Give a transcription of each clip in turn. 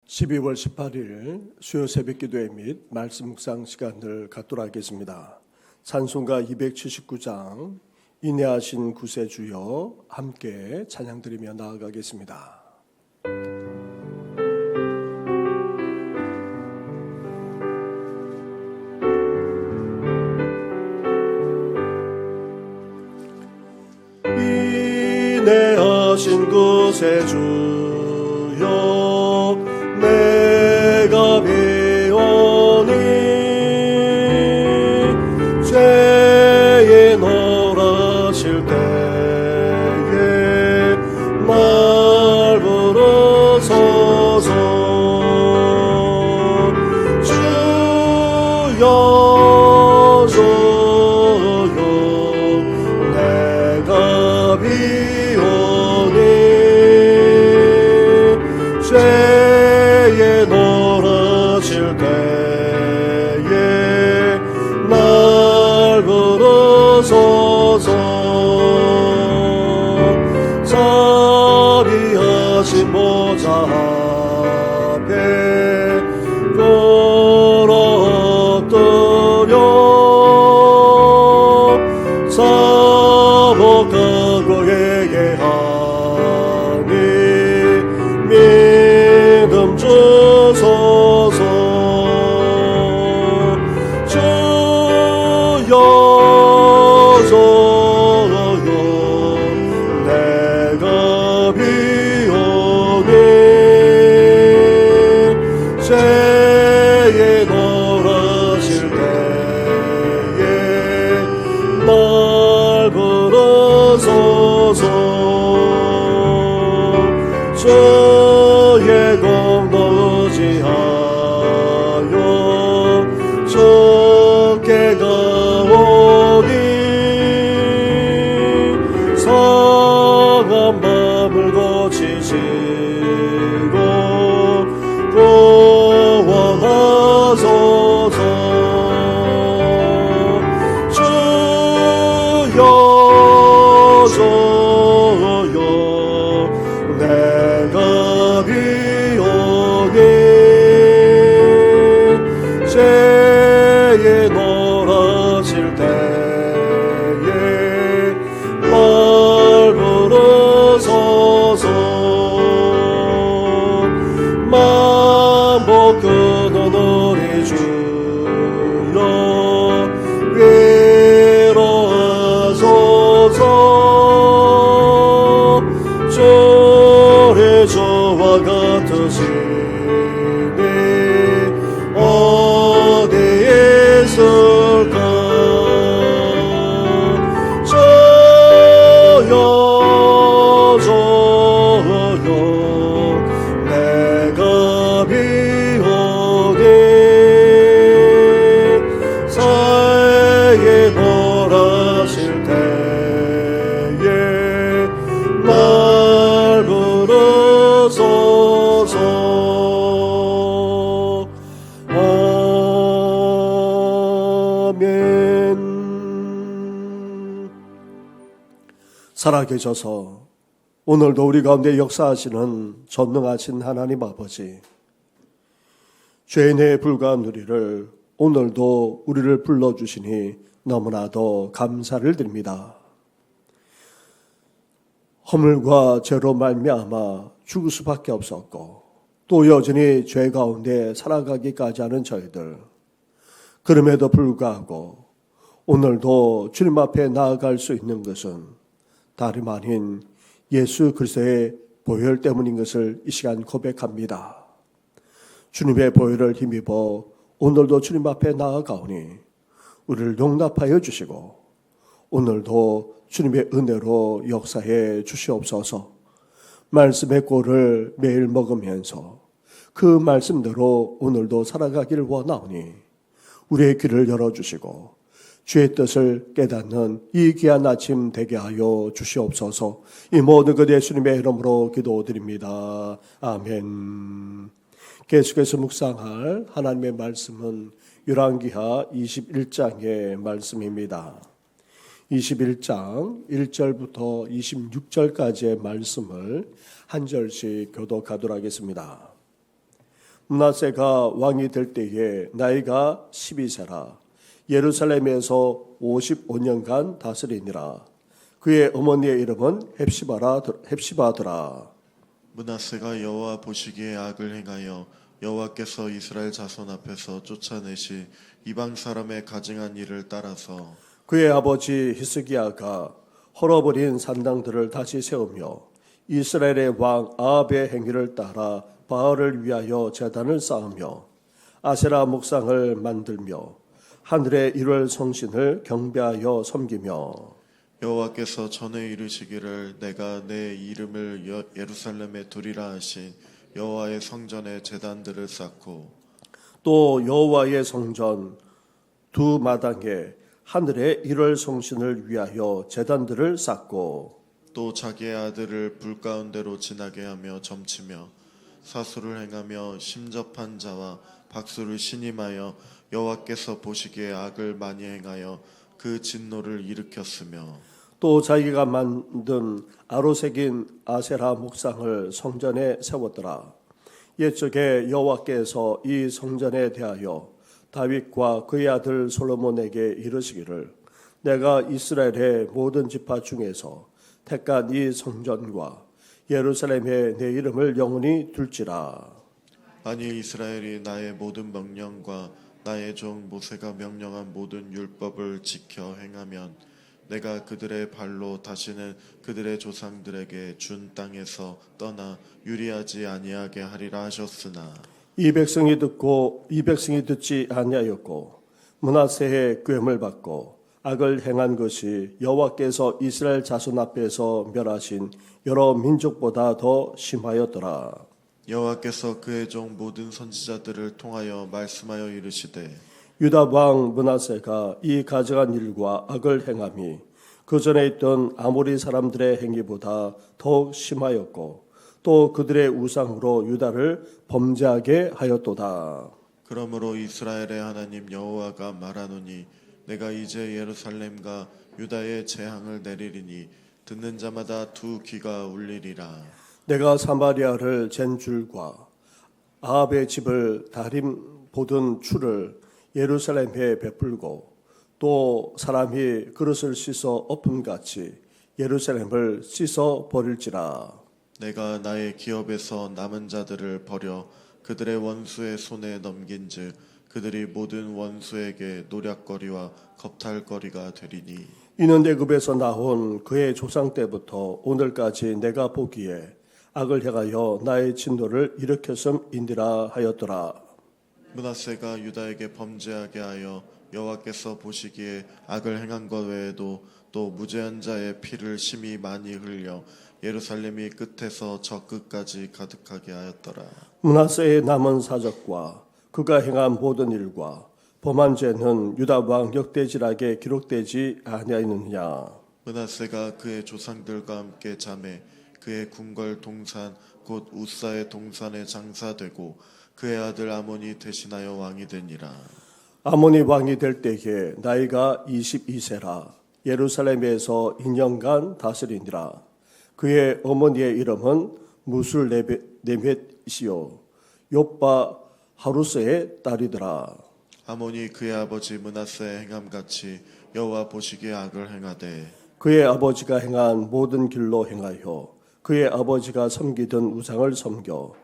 12월 18일 수요 새벽기도회 및 말씀 묵상 시간을 갖도록 하겠습니다. 찬송가 279장 인내하신 구세주여 함께 찬양드리며 나아가겠습니다. 인내하신 구세주여 내가 배우니 죄에 놀라실 때에 날 부르소서. 주여 주여 내가 비오니 죄에 놀라실 때에 날 부르소서. 자비하신 보좌 앞에 엎드려 사복하고 회개하니 믿음 주소서. 주여 주여 내가 비오니 죄에 놀라실 때에 날 부르소서. 주의 공도 의지하여 주께 가오니 상한 마음을 고치시고 구원하소서. 주여 주여 내가 비오니 죄에 놀라실 때에 날 부르소서. 만복 끊은 우리 주여 위로하소서. 주의 주와 같으시니 어디에 있을까. 주여 주여 내가 비오니 사에 놀라실 때에 날 부르소서. 아멘. 살아계셔서 오늘도 우리 가운데 역사하시는 전능하신 하나님 아버지, 죄인에 불과한 우리를 오늘도 우리를 불러주시니 너무나도 감사를 드립니다. 허물과 죄로 말미암아 죽을 수밖에 없었고 또 여전히 죄 가운데 살아가기까지 하는 저희들, 그럼에도 불구하고 오늘도 주님 앞에 나아갈 수 있는 것은 다름 아닌 예수 그리스도의 보혈 때문인 것을 이 시간 고백합니다. 주님의 보혈을 힘입어 오늘도 주님 앞에 나아가오니 우리를 용납하여 주시고 오늘도 주님의 은혜로 역사해 주시옵소서. 말씀의 꼴을 매일 먹으면서 그 말씀대로 오늘도 살아가기를 원하오니 우리의 귀를 열어주시고 주의 뜻을 깨닫는 이 귀한 아침 되게 하여 주시옵소서. 이 모든 것 예수님의 이름으로 기도드립니다. 아멘. 계속해서 묵상할 하나님의 말씀은 열왕기하 21장의 말씀입니다. 21장 1절부터 26절까지의 말씀을 한 절씩 교독하도록 하겠습니다. 므낫세가 왕이 될 때에 나이가 12세라. 예루살렘에서 55년간 다스리니라. 그의 어머니의 이름은 헵시바더라. 므낫세가 여호와 보시기에 악을 행하여 여호와께서 이스라엘 자손 앞에서 쫓아내시 이방 사람의 가증한 일을 따라서 그의 아버지 히스기야가 헐어버린 산당들을 다시 세우며 이스라엘의 왕 아합의 행위를 따라 바알을 위하여 제단을 쌓으며 아세라 목상을 만들며 하늘의 일월 성신을 경배하여 섬기며 여호와께서 전에 이르시기를 내가 내 이름을 예루살렘에 두리라 하신 여호와의 성전에 제단들을 쌓고 또 여호와의 성전 두 마당에 하늘의 일월 성신을 위하여 제단들을 쌓고 또 자기의 아들을 불 가운데로 지나게 하며 점치며 사수를 행하며 심접한 자와 박수를 신임하여 여호와께서 보시기에 악을 많이 행하여 그 진노를 일으켰으며 또 자기가 만든 아로새긴 아세라 목상을 성전에 세웠더라. 옛적에 여호와께서 이 성전에 대하여 다윗과 그의 아들 솔로몬에게 이르시기를 내가 이스라엘의 모든 지파 중에서 택한 이 성전과 예루살렘에 내 이름을 영원히 둘지라. 아니 이스라엘이 나의 모든 명령과 나의 종 모세가 명령한 모든 율법을 지켜 행하면 내가 그들의 발로 다시는 그들의 조상들에게 준 땅에서 떠나 유리하지 아니하게 하리라 하셨으나 이 백성이 듣지 아니하였고 므낫세의 꾀을 받고 악을 행한 것이 여호와께서 이스라엘 자손 앞에서 멸하신 여러 민족보다 더 심하였더라. 여호와께서 그의 종 모든 선지자들을 통하여 말씀하여 이르시되 유다 왕 므낫세가 이 가증한 일과 악을 행함이 그 전에 있던 아모리 사람들의 행위보다 더욱 심하였고 또 그들의 우상으로 유다를 범죄하게 하였도다. 그러므로 이스라엘의 하나님 여호와가 말하노니 내가 이제 예루살렘과 유다의 재앙을 내리리니 듣는 자마다 두 귀가 울리리라. 내가 사마리아를 잰 줄과 아합의 집을 다림 보던 추를 예루살렘에 베풀고 또 사람이 그릇을 씻어 엎음같이 예루살렘을 씻어 버릴지라. 내가 나의 기업에서 남은 자들을 버려 그들의 원수의 손에 넘긴즉 그들이 모든 원수에게 노략거리와 겁탈거리가 되리니 이는 애굽에서 나온 그의 조상 때부터 오늘까지 내가 보기에 악을 행하여 나의 진노를 일으켰음인디라 하였더라. 므낫세가 유다에게 범죄하게 하여 여호와께서 보시기에 악을 행한 것 외에도 또 무죄한 자의 피를 심히 많이 흘려 예루살렘이 끝에서 저 끝까지 가득하게 하였더라. 므낫세의 남은 사적과 그가 행한 모든 일과 범한 죄는 유다 왕 역대지락에 기록되지 아니하였느냐. 므낫세가 그의 조상들과 함께 잠에 그의 궁궐 동산 곧 우사의 동산에 장사되고 그의 아들 아몬이 대신하여 왕이 되니라. 아몬이 왕이 될 때에 나이가 22세라. 예루살렘에서 2년간 다스리니라. 그의 어머니의 이름은 무술레멧이요 욥바 하루스의 딸이더라. 아몬이 그의 아버지 므낫세의 행함같이 여호와 보시기에 악을 행하되 그의 아버지가 행한 모든 길로 행하여 그의 아버지가 섬기던 우상을 섬겨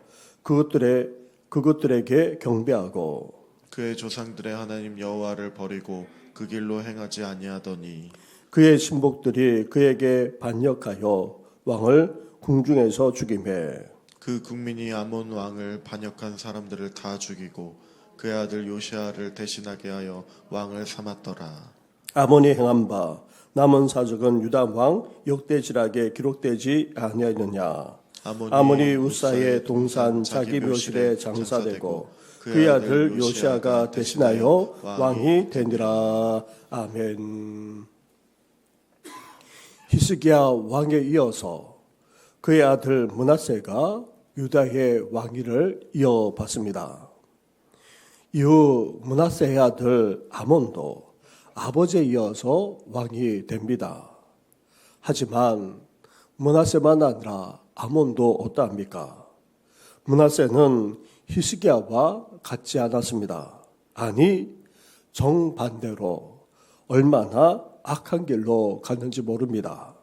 그것들에게 경배하고 그의 조상들의 하나님 여호와를 버리고 그 길로 행하지 아니하더니 그의 신복들이 그에게 반역하여 왕을 궁중에서 죽이매 그 국민이 아몬 왕을 반역한 사람들을 다 죽이고 그의 아들 요시아를 대신하게 하여 왕을 삼았더라. 아몬이 행한 바 남은 사적은 유다 왕 역대지락에 기록되지 아니하였느냐. 아몬이 우사의 동산 자기 묘실에 장사되고 그의 아들 요시아가 대신하여 왕이 되니라. 아멘. 히스기야 왕에 이어서 그의 아들 므낫세가 유다의 왕위를 이어받습니다. 이후 므낫세의 아들 아몬도 아버지에 이어서 왕이 됩니다. 하지만 므낫세만 아니라 아몬도 어떠합니까? 므낫세는 히스기야와 같지 않았습니다. 아니, 정반대로 얼마나 악한 길로 갔는지 모릅니다.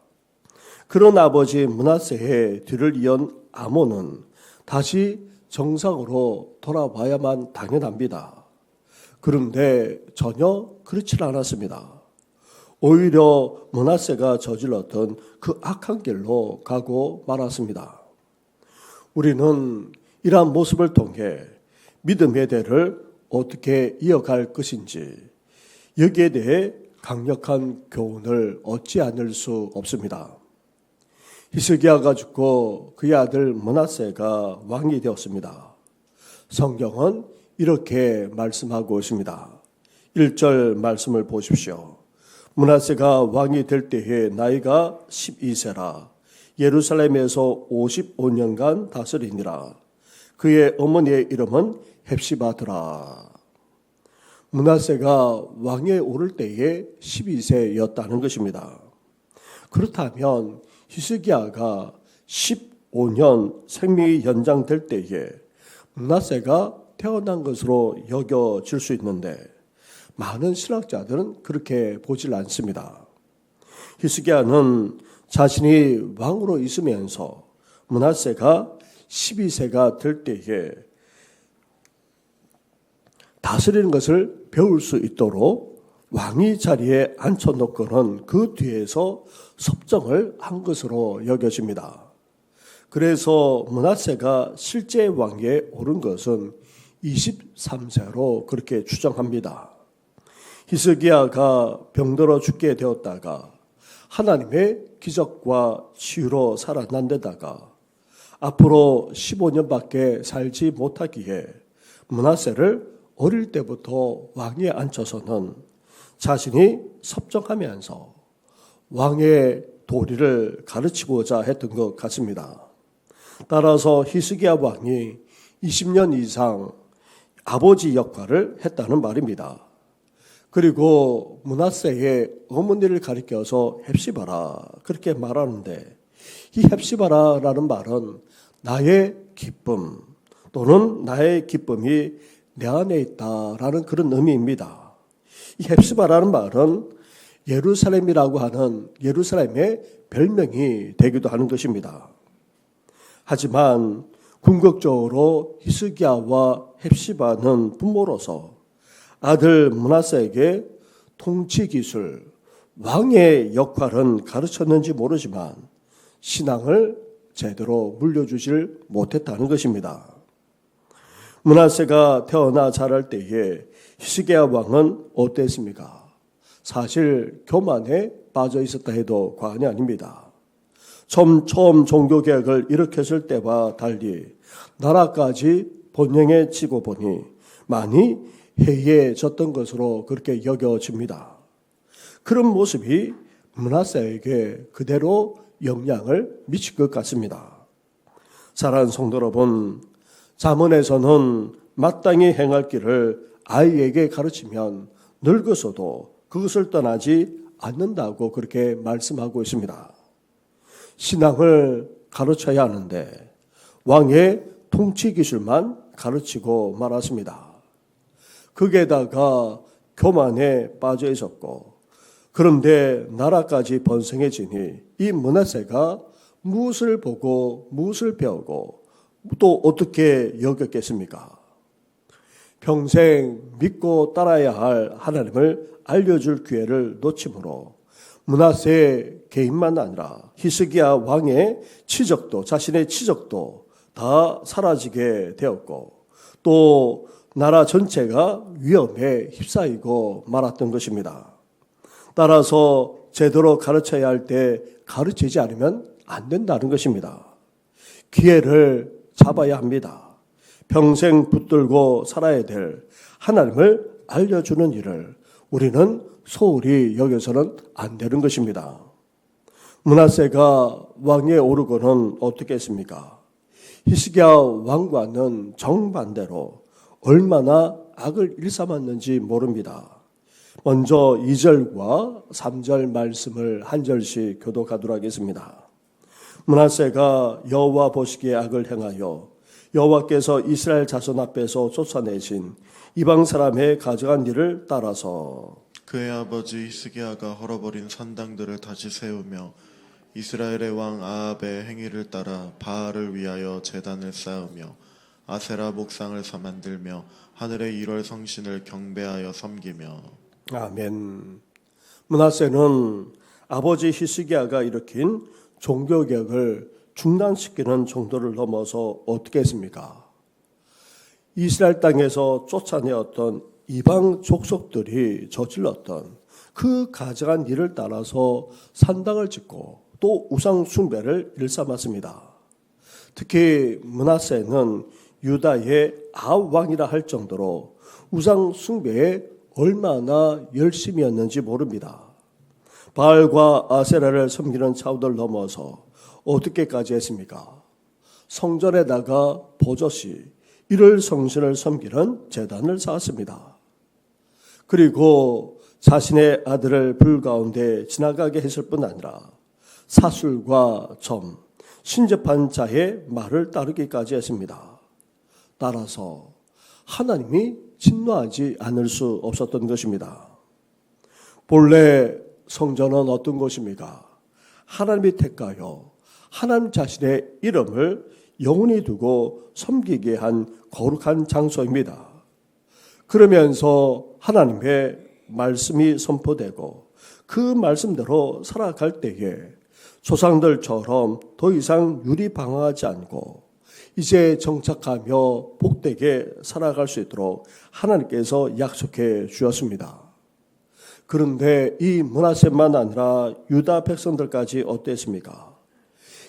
그런 아버지 므낫세의 뒤를 이은 아몬은 다시 정상으로 돌아와야만 당연합니다. 그런데 전혀 그렇지 않았습니다. 오히려 므낫세가 저질렀던 그 악한 길로 가고 말았습니다. 우리는 이러한 모습을 통해 믿음의 대를 어떻게 이어갈 것인지 여기에 대해 강력한 교훈을 얻지 않을 수 없습니다. 히스기야가 죽고 그의 아들 므낫세가 왕이 되었습니다. 성경은 이렇게 말씀하고 있습니다. 1절 말씀을 보십시오. 므낫세가 왕이 될 때에 나이가 12세라 예루살렘에서 55년간 다스리니라. 그의 어머니의 이름은 헵시바더라. 므낫세가 왕에 오를 때에 12세였다는 것입니다. 그렇다면 히스기야가 15년 생명이 연장될 때에 므낫세가 태어난 것으로 여겨질 수 있는데 많은 신학자들은 그렇게 보질 않습니다. 히스기야는 자신이 왕으로 있으면서 므낫세가 12세가 될 때에 다스리는 것을 배울 수 있도록 왕이 자리에 앉혀놓고는 그 뒤에서 섭정을 한 것으로 여겨집니다. 그래서 므낫세가 실제 왕에 오른 것은 23세로 그렇게 추정합니다. 히스기야가 병들어 죽게 되었다가 하나님의 기적과 치유로 살아난 데다가 앞으로 15년밖에 살지 못하기에 므낫세를 어릴 때부터 왕위에 앉혀서는 자신이 섭정하면서 왕의 도리를 가르치고자 했던 것 같습니다. 따라서 히스기야 왕이 20년 이상 아버지 역할을 했다는 말입니다. 그리고 므낫세의 어머니를 가리켜서 헵시바라 그렇게 말하는데 이 헵시바라라는 말은 나의 기쁨 또는 나의 기쁨이 내 안에 있다라는 그런 의미입니다. 이 헵시바라는 말은 예루살렘이라고 하는 예루살렘의 별명이 되기도 하는 것입니다. 하지만 궁극적으로 히스기야와 헵시바는 부모로서 아들 므낫세에게 통치 기술, 왕의 역할은 가르쳤는지 모르지만 신앙을 제대로 물려주질 못했다는 것입니다. 므낫세가 태어나 자랄 때에 히스기야 왕은 어땠습니까? 사실 교만에 빠져 있었다 해도 과언이 아닙니다. 처음 종교개혁을 일으켰을 때와 달리 나라까지 번영해지고 보니 많이 해이해졌던 것으로 그렇게 여겨집니다. 그런 모습이 므낫세에게 그대로 영향을 미칠 것 같습니다. 사랑하는 성도 여러분, 잠언에서는 마땅히 행할 길을 아이에게 가르치면 늙어서도 그것을 떠나지 않는다고 그렇게 말씀하고 있습니다. 신앙을 가르쳐야 하는데 왕의 통치 기술만 가르치고 말았습니다. 거기에다가 교만에 빠져 있었고 그런데 나라까지 번성해지니 이 므낫세가 무엇을 보고 무엇을 배우고 또 어떻게 여겼겠습니까? 평생 믿고 따라야 할 하나님을 알려줄 기회를 놓침으로 므낫세 개인만 아니라 히스기야 왕의 치적도 자신의 치적도 다 사라지게 되었고 또 나라 전체가 위험에 휩싸이고 말았던 것입니다. 따라서 제대로 가르쳐야 할 때 가르치지 않으면 안 된다는 것입니다. 기회를 잡아야 합니다. 평생 붙들고 살아야 될 하나님을 알려주는 일을 우리는 소홀히 여겨서는 안 되는 것입니다. 므낫세가 왕위에 오르고는 어떻게 했습니까? 히스기야 왕과는 정반대로 얼마나 악을 일삼았는지 모릅니다. 먼저 2절과 3절 말씀을 한 절씩 교독하도록 하겠습니다. 므낫세가 여호와 보시기에 악을 행하여 여호와께서 이스라엘 자손 앞에서 쫓아내신 이방 사람의 가져간 일을 따라서 그의 아버지 히스기야가 헐어버린 산당들을 다시 세우며 이스라엘의 왕 아합의 행위를 따라 바알을 위하여 제단을 쌓으며 아세라 목상을 만들며 하늘의 일월 성신을 경배하여 섬기며. 아멘. 므낫세는 아버지 히스기야가 일으킨 종교개혁을 중단시키는 정도를 넘어서 어떻게 했습니까? 이스라엘 땅에서 쫓아내었던 이방 족속들이 저질렀던 그 가져간 일을 따라서 산당을 짓고 또 우상 숭배를 일삼았습니다. 특히 므낫세는 유다의 아합 왕이라 할 정도로 우상 숭배에 얼마나 열심이었는지 모릅니다. 바알과 아세라를 섬기는 차원을 넘어서 어떻게까지 했습니까? 성전에다가 버젓이 일월 성신을 섬기는 제단을 쌓았습니다. 그리고 자신의 아들을 불 가운데 지나가게 했을 뿐 아니라 사술과 점, 신접한 자의 말을 따르기까지 했습니다. 따라서 하나님이 진노하지 않을 수 없었던 것입니다. 본래 성전은 어떤 곳입니까? 하나님이 택하여 하나님 자신의 이름을 영원히 두고 섬기게 한 거룩한 장소입니다. 그러면서 하나님의 말씀이 선포되고 그 말씀대로 살아갈 때에 조상들처럼 더 이상 유리방황하지 않고 이제 정착하며 복되게 살아갈 수 있도록 하나님께서 약속해 주었습니다. 그런데 이 므낫세만 아니라 유다 백성들까지 어땠습니까?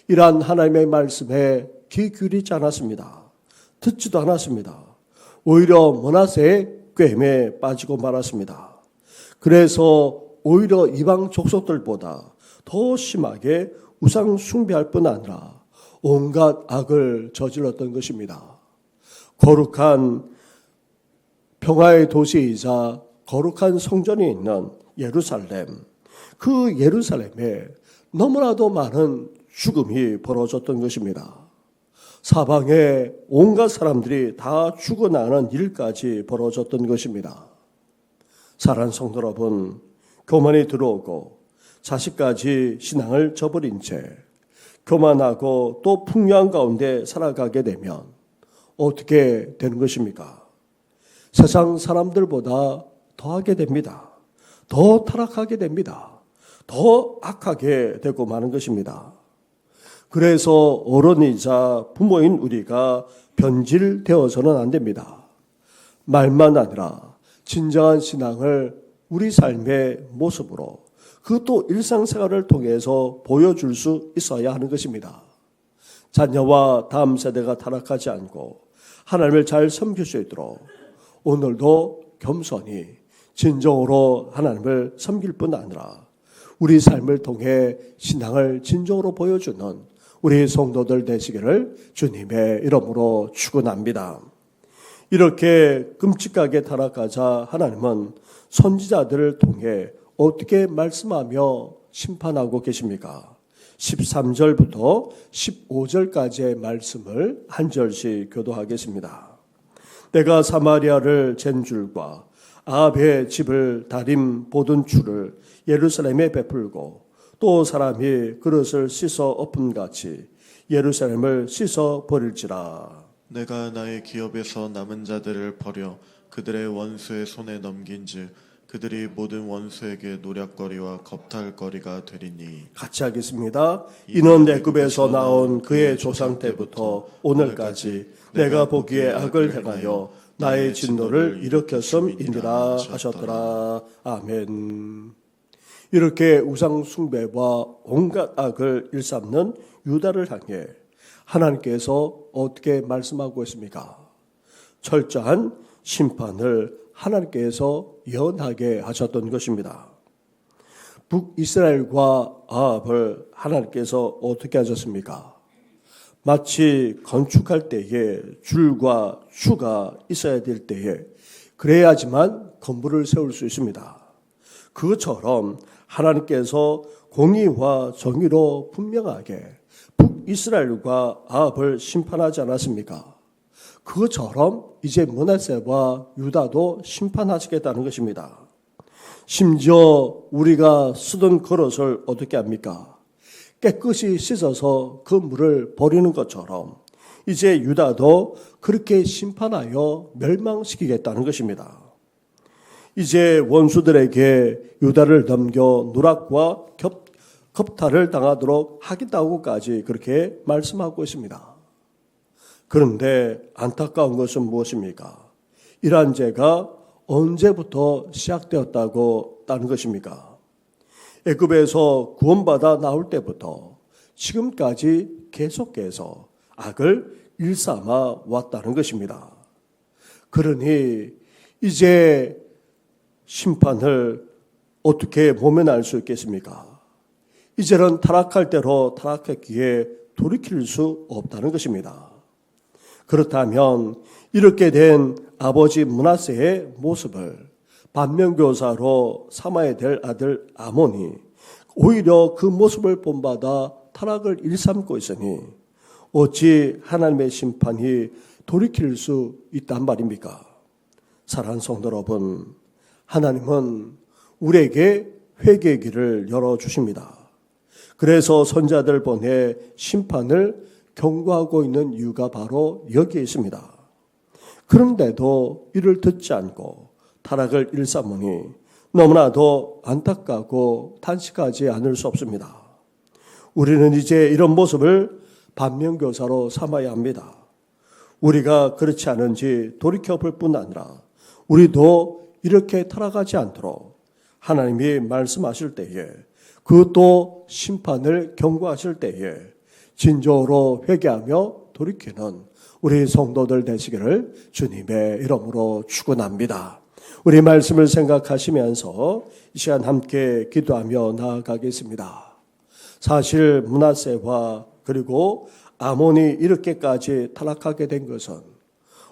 이러한 하나님의 말씀에 귀 기울이지 않았습니다. 듣지도 않았습니다. 오히려 므낫세의 꾀임에 빠지고 말았습니다. 그래서 오히려 이방 족속들보다 더 심하게 우상 숭배할 뿐 아니라 온갖 악을 저질렀던 것입니다. 거룩한 평화의 도시이자 거룩한 성전이 있는 예루살렘, 그 예루살렘에 너무나도 많은 죽음이 벌어졌던 것입니다. 사방에 온갖 사람들이 다 죽어나는 일까지 벌어졌던 것입니다. 사랑하는 성도 여러분, 교만이 들어오고 자식까지 신앙을 저버린 채 교만하고 또 풍요한 가운데 살아가게 되면 어떻게 되는 것입니까? 세상 사람들보다 더하게 됩니다. 더 타락하게 됩니다. 더 악하게 되고 마는 것입니다. 그래서 어른이자 부모인 우리가 변질되어서는 안 됩니다. 말만 아니라 진정한 신앙을 우리 삶의 모습으로 그것도 일상생활을 통해서 보여줄 수 있어야 하는 것입니다. 자녀와 다음 세대가 타락하지 않고 하나님을 잘 섬길 수 있도록 오늘도 겸손히 진정으로 하나님을 섬길 뿐 아니라 우리 삶을 통해 신앙을 진정으로 보여주는 우리 성도들 되시기를 주님의 이름으로 축원합니다. 이렇게 끔찍하게 타락하자 하나님은 선지자들을 통해 어떻게 말씀하며 심판하고 계십니까? 13절부터 15절까지의 말씀을 한 절씩 교도하겠습니다. 내가 사마리아를 잰 줄과 아합의 집을 다림 보던 줄을 예루살렘에 베풀고 또 사람이 그릇을 씻어 엎음같이 예루살렘을 씻어 버릴지라. 내가 나의 기업에서 남은 자들을 버려 그들의 원수의 손에 넘긴즉 그들이 모든 원수에게 노략거리와 겁탈거리가 되리니. 같이 하겠습니다. 이는 내 급에서 나온 그의 조상 때부터 오늘까지 내가 보기에 악을 행하여 나의 진노를 일으켰음이니라 하셨더라. 아멘. 이렇게 우상 숭배와 온갖 악을 일삼는 유다를 향해 하나님께서 어떻게 말씀하고 있습니까? 철저한 심판을 하나님께서 예언하게 하셨던 것입니다. 북이스라엘과 아합을 하나님께서 어떻게 하셨습니까? 마치 건축할 때에 줄과 추가 있어야 될 때에 그래야지만 건물을 세울 수 있습니다. 그것처럼 하나님께서 공의와 정의로 분명하게 북이스라엘과 아합을 심판하지 않았습니까? 그것처럼 이제 므낫세와 유다도 심판하시겠다는 것입니다. 심지어 우리가 쓰던 그릇을 어떻게 합니까? 깨끗이 씻어서 그 물을 버리는 것처럼 이제 유다도 그렇게 심판하여 멸망시키겠다는 것입니다. 이제 원수들에게 유다를 넘겨 누락과 겁탈을 당하도록 하겠다고까지 그렇게 말씀하고 있습니다. 그런데 안타까운 것은 무엇입니까? 이러한 죄가 언제부터 시작되었다고 따는 것입니까? 애굽에서 구원받아 나올 때부터 지금까지 계속해서 악을 일삼아 왔다는 것입니다. 그러니 이제 심판을 어떻게 모면할 수 있겠습니까? 이제는 타락할 대로 타락했기에 돌이킬 수 없다는 것입니다. 그렇다면 이렇게 된 아버지 므낫세의 모습을 반면교사로 삼아야 될 아들 아몬이 오히려 그 모습을 본받아 타락을 일삼고 있으니 어찌 하나님의 심판이 돌이킬 수 있단 말입니까? 사랑하는 성도 여러분, 하나님은 우리에게 회개의 길을 열어주십니다. 그래서 선자들 보내 심판을 경고하고 있는 이유가 바로 여기에 있습니다. 그런데도 이를 듣지 않고 타락을 일삼으니 너무나도 안타깝고 탄식하지 않을 수 없습니다. 우리는 이제 이런 모습을 반면교사로 삼아야 합니다. 우리가 그렇지 않은지 돌이켜볼 뿐 아니라 우리도 이렇게 타락하지 않도록 하나님이 말씀하실 때에 그것도 심판을 경고하실 때에 진정으로 회개하며 돌이키는 우리 성도들 되시기를 주님의 이름으로 축원합니다. 우리 말씀을 생각하시면서 이 시간 함께 기도하며 나아가겠습니다. 사실 므낫세와 그리고 아몬이 이렇게까지 타락하게 된 것은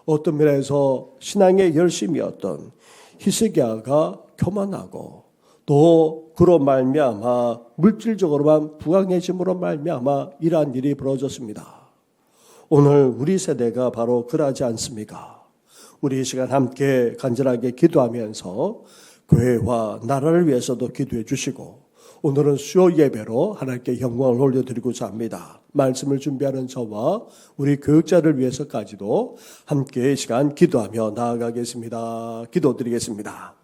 어떤 면에서 신앙의 열심이었던 히스기야가 교만하고 또 그로 말미암아 물질적으로만 부강해짐으로 말미암아 이러한 일이 벌어졌습니다. 오늘 우리 세대가 바로 그러하지 않습니까? 우리 이 시간 함께 간절하게 기도하면서 교회와 나라를 위해서도 기도해 주시고 오늘은 수요 예배로 하나님께 영광을 올려드리고자 합니다. 말씀을 준비하는 저와 우리 교육자를 위해서까지도 함께 이 시간 기도하며 나아가겠습니다. 기도드리겠습니다.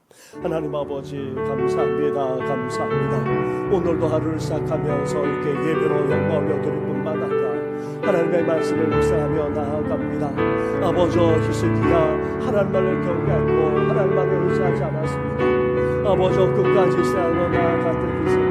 하나님 아버지 감사합니다. 감사합니다. 오늘도 하루를 시작하면서 이렇게 예배로 영광을 올려드릴 뿐만 아니라 하나님의 말씀을 묵상하며 나아갑니다. 아버지 히스기야 하나님만을 경외하고 하나님만을 의지하지 않았습니다. 아버지 끝까지 신앙으로 나아갔던 히스기야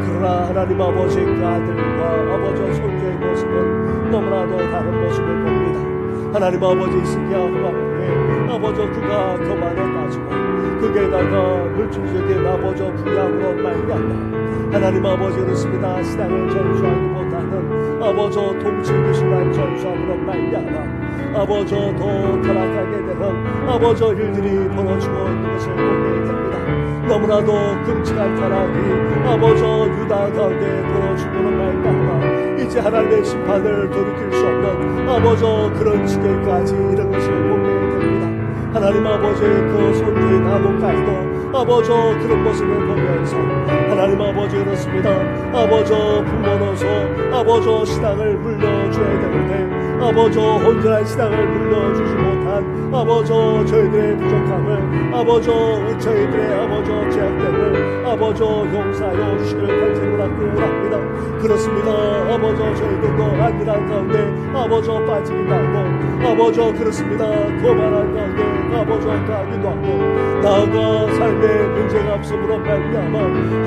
그러나 하나님 아버지 그 아들과 아버지 손주의 모습은 너무나도 다른 모습을 봅니다. 하나님 아버지 히스기야 후반부에 아버지 그가 교만에 빠지고 거기에다가 물질적인 아버지 부양으로 말미암아 하나님 아버지 그렇습니다. 신앙을 전수하기보다는 아버지 통치를 신앙 전수함으로 말미암아 아버지 더 타락하게 되는 아버지 일들이 벌어지고 있는 것을 보게 됩니다. 너무나도 끔찍한 타락이 아버지 유다 가운데 벌어지고는 말미암아 이제 하나님의 심판을 돌이킬 수 없는 아버지 그런 지경까지 이런 것을 보게 됩니다. 하나님 아버지 그 손주의 나무까지도 아버지 그런 모습을 보면서 하나님 아버지 그렇습니다. 아버지 부모로서 아버지 신앙을 물려줘야 되는데 아버지 온전한 신앙을 물려주지 못한 아버지 저희들의 부족함을 아버지 저희들의 아버지 죄악됨을 아버지 용서하여 주시기를 간절히 합니다. 그렇습니다. 아버지 저희들도 안일한 가운데 아버지 빠지기도 하고 아버지 그렇습니다. 교만한 가운데 아버지 가기도 하고 나아가 삶의 문제가 없음으로 말미암아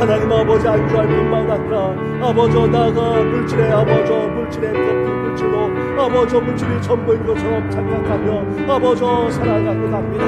하나님 아버지 안주할 뿐만 아니라 아버지 나아가 물질의 아버지 물질의 물질로 아버지 물질이 전부인 것처럼 착각하며 아버지 살아가고 갑니다.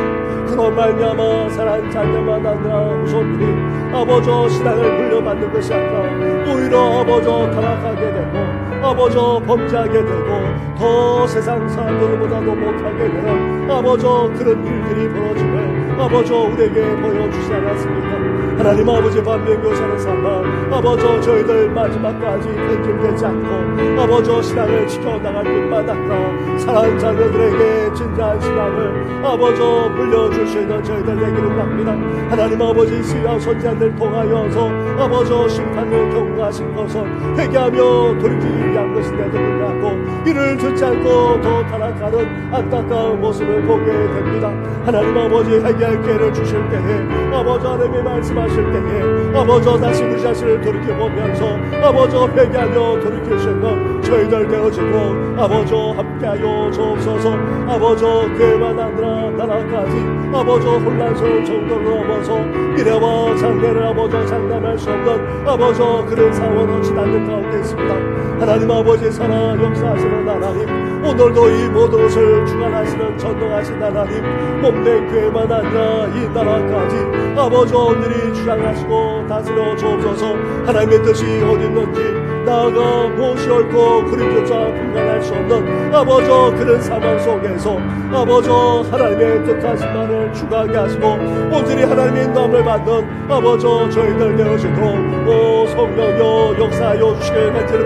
그로 말미암아 사랑하는 자녀만 아니라 후손들이 아버지 신앙을 물려받는 것이 아니라 오히려 아버지 타락하게 되고 아버지 범죄하게 되고 더 세상 사람들보다도 못하게 되는 아버지 그런 일들이 벌어지면 아버지 우리에게 보여주시지 않았습니까? 하나님 아버지 반면교사를 삼아 아버지 저희들 마지막까지 변질되지 않고 아버지 신앙을 지켜나갈 뿐만 아니라 사랑하는 자녀들에게 진짜한 신앙을 아버지 물려줄 수 있는 저희들 되기를 합니다. 하나님 아버지 수야 선지자들 통하여서 아버지 심판을 경고하신 것은 회개하며 돌이키기 위한 것인데도 불구하고 이를 듣지 않고 더 타락하는 안타까운 모습을 보게 됩니다. 하나님 아버지 회개할 기회를 주실 때에 아버지 하나님의 말씀하실 때에 아버지 다시 우리 자신을 돌이켜보면서 아버지 회개하며 돌이킬 수 있는 저희들 되어지고 아버지 함께하여 주옵소서. 아버지 그만 아니라 나라까지 아버지 혼란스러운 정도로 넘어서 미래와 장래를 아버지 장담할 수 없는 아버지 그런 상황으로 지나는 가운데 있습니다. 하나님 아버지 살아 역사하시는 하나님, 오늘도 이 모든 것을 주관하시는 전능하신 하나님, 몸된 교회만 아니라 이 나라까지 아버지 온전히 주장하시고 다스려 주옵소서. 하나님의 뜻이 어디 있는지 나아가 무엇이 옳고 그림조차 분간할 수 없는 아버지 그런 상황 속에서 아버지 하나님의 뜻하신 말을 주가하게 하시고 온전히 하나님의 인도함을 받는 아버지 저희들 되어지도록 오 성령여 역사하여 주시길 간절히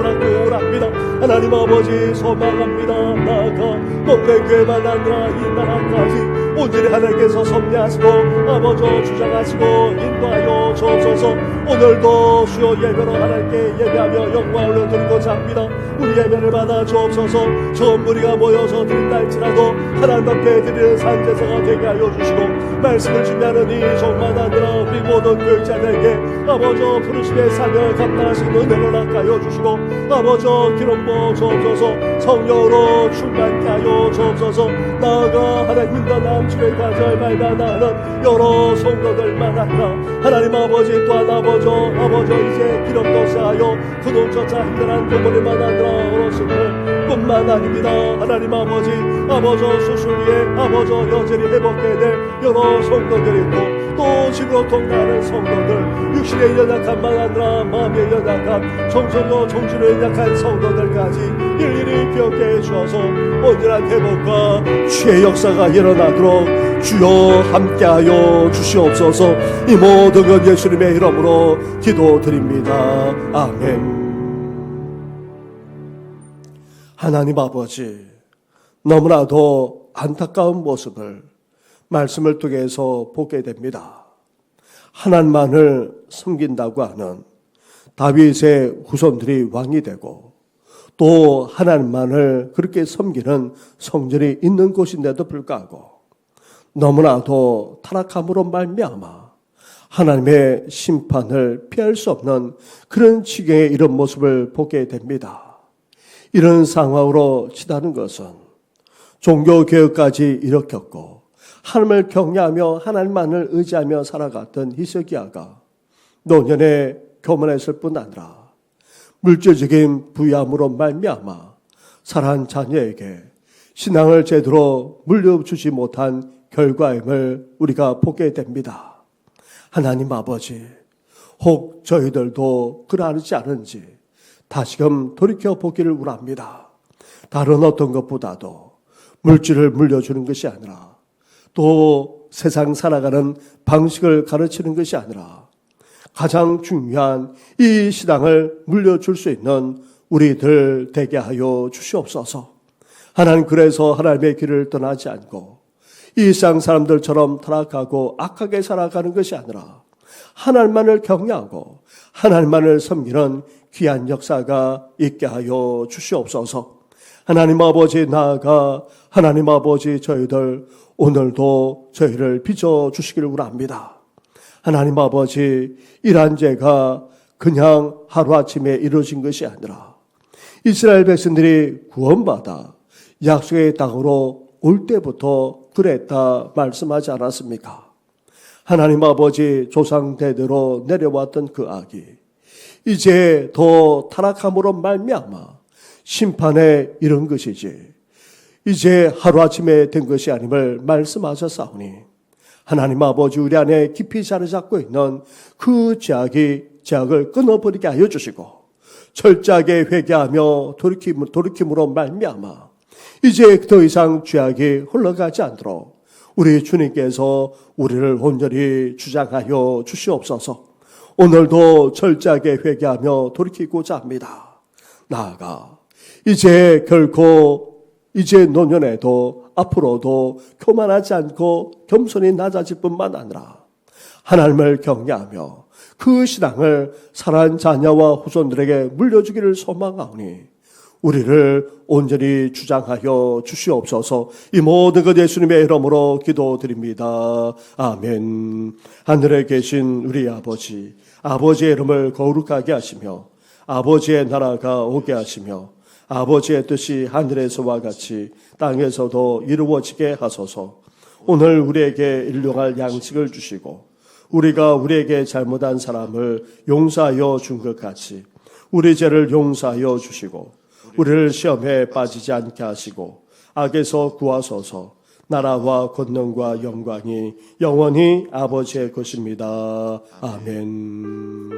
바랍니다. 하나님 아버지 소망합니다. 나아가 몸된 교회만 아니라 이 나라까지 온전히 하나님께서 섭리하시고 아버지 주장하시고 인도하여 주옵소서. 오늘도 주여 예배로 하나님께 예배하며 영광을 올려드리고자 합니다. 우리 예배를 받아 주옵소서. 전 무리가 모여서 드린다 할지라도 하나님 앞에 드리는 산제사가 되게 하여 주시고 말씀을 준비하는 이 종만 아니라 우리 모든 교육자들에게 아버지 부르심의 사명을 감당하신 은혜를 낚아여 주시고 아버지 기름부어 주옵소서. 성령으로 충만케 하여 주옵소서. 나아가 하나님 인도남 주의 과절 발간하는 여러 성도들만 아니라 하나님 아버지 또한 아버지 이제 기름도 쌓여 그동조차 힘들한 부모님만 아니라 어르신들 뿐만 아닙니다. 하나님 아버지 수술 위에 아버지 여전히 회복해야 될 여러 성도들이 있고 또 집으로 통과하는 성도들, 육신의 연약함만 아니라 마음의 연약함, 정신과 정신의 연약한 성도들까지 일일이 기억해 주셔서 온전한 회복과 주의 역사가 일어나도록 주여 함께하여 주시옵소서. 이 모든 것 예수님의 이름으로 기도드립니다. 아멘. 하나님 아버지, 너무나도 안타까운 모습을 말씀을 통해서 보게 됩니다. 하나님만을 섬긴다고 하는 다윗의 후손들이 왕이 되고 또 하나님만을 그렇게 섬기는 성전이 있는 곳인데도 불구하고 너무나도 타락함으로 말미암아 하나님의 심판을 피할 수 없는 그런 지경에 이런 모습을 보게 됩니다. 이런 상황으로 치닫는 것은 종교개혁까지 일으켰고 하나님을 경외하며 하나님만을 의지하며 살아갔던 히스기야가 노년에 교만했을 뿐 아니라 물질적인 부유함으로 말미암아 사랑하는 자녀에게 신앙을 제대로 물려주지 못한 결과임을 우리가 보게 됩니다. 하나님 아버지, 혹 저희들도 그러하지 않은지 다시금 돌이켜보기를 원합니다. 다른 어떤 것보다도 물질을 물려주는 것이 아니라 또 세상 살아가는 방식을 가르치는 것이 아니라 가장 중요한 이 신앙을 물려줄 수 있는 우리들 되게 하여 주시옵소서. 하나님, 그래서 하나님의 길을 떠나지 않고 이 세상 사람들처럼 타락하고 악하게 살아가는 것이 아니라 하나님만을 경외하고 하나님만을 섬기는 귀한 역사가 있게 하여 주시옵소서. 하나님 아버지, 나아가 하나님 아버지 저희들 오늘도 저희를 빚어주시기를 원합니다. 하나님 아버지, 이러한 죄가 그냥 하루아침에 이루어진 것이 아니라 이스라엘 백성들이 구원받아 약속의 땅으로 올 때부터 그랬다 말씀하지 않았습니까? 하나님 아버지, 조상 대대로 내려왔던 그 악이 이제 더 타락함으로 말미암아 심판에 이른 것이지 이제 하루아침에 된 것이 아님을 말씀하셨사오니 하나님 아버지, 우리 안에 깊이 자리 잡고 있는 그 죄악을 끊어버리게 하여 주시고 철저하게 회개하며 돌이킴으로 말미암아 이제 더 이상 죄악이 흘러가지 않도록 우리 주님께서 우리를 온전히 주장하여 주시옵소서. 오늘도 철저하게 회개하며 돌이키고자 합니다. 나아가 이제 노년에도 앞으로도 교만하지 않고 겸손히 낮아질 뿐만 아니라 하나님을 경외하며 그 신앙을 사랑하는 자녀와 후손들에게 물려주기를 소망하오니 우리를 온전히 주장하여 주시옵소서. 이 모든 것 예수님의 이름으로 기도드립니다. 아멘. 하늘에 계신 우리 아버지, 아버지의 이름을 거룩하게 하시며 아버지의 나라가 오게 하시며 아버지의 뜻이 하늘에서와 같이 땅에서도 이루어지게 하소서. 오늘 우리에게 일용할 양식을 주시고 우리가 우리에게 잘못한 사람을 용서하여 준 것 같이 우리 죄를 용서하여 주시고 우리를 시험에 빠지지 않게 하시고 악에서 구하소서. 나라와 권능과 영광이 영원히 아버지의 것입니다. 아멘.